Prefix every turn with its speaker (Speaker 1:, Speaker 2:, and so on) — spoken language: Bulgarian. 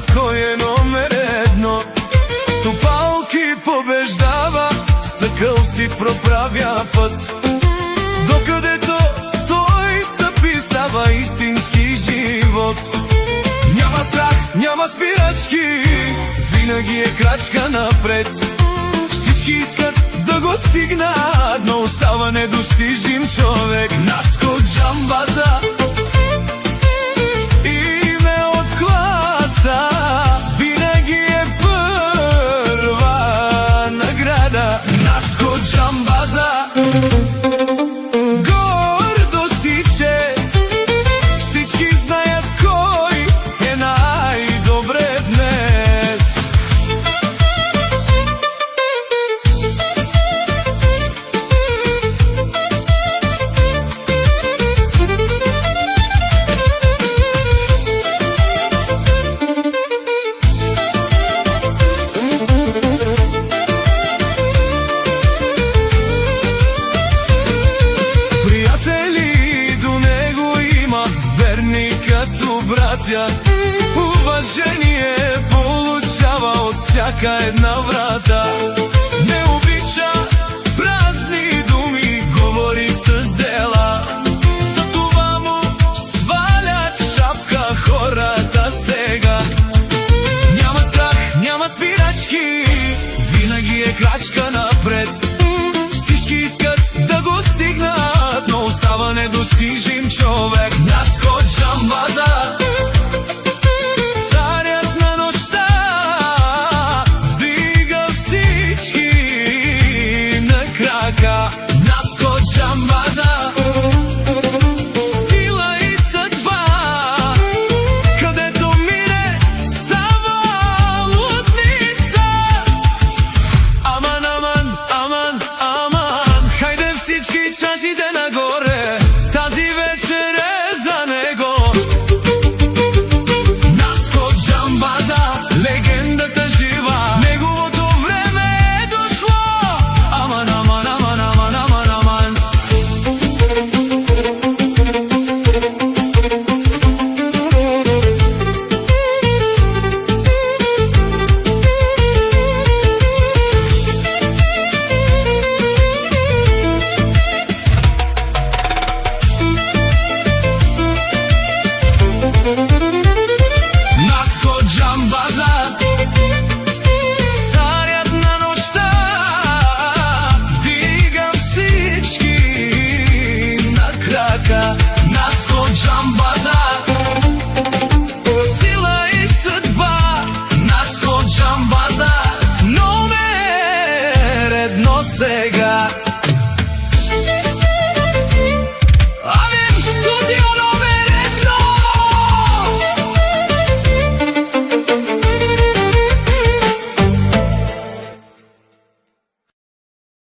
Speaker 1: знаат кој е номер едно. Стопалки побеждава, сакъл си проправя път. Докъдето той стъпи, става истински живот. Няма страх, няма спирачки, винаги е крачка напред. Всички искат да го стигнат, но остава недостижим човек. Наско Джамбаза, име от класа, винаги е първа награда. Наско Джамбаза, гордост и чест, всички знаят кой е най-добре днес. Уважение получава от всяка една врата. Не обича празни думи, говори с дела. Затова му свалят шапка хората сега. Няма страх, няма спирачки, винаги е крачка напред. Всички искат да го стигнат, но остава недостижим човек. Наско Джамбаза, Наско Джамбаза, сила и съдба, където мине става лудница. Аман, аман, аман, аман, хайде всички чашите нагоре, тази вечер е за него. Наско Джамбаза, легендата жива, неговото време е дошло. Аман, аман, аман, аман, аман, аман. Наско Джамбаза, царят на нощта, вдига всички на крака. Наско Джамбаза, сила и съдба. Наско Джамбаза, номер едно сега.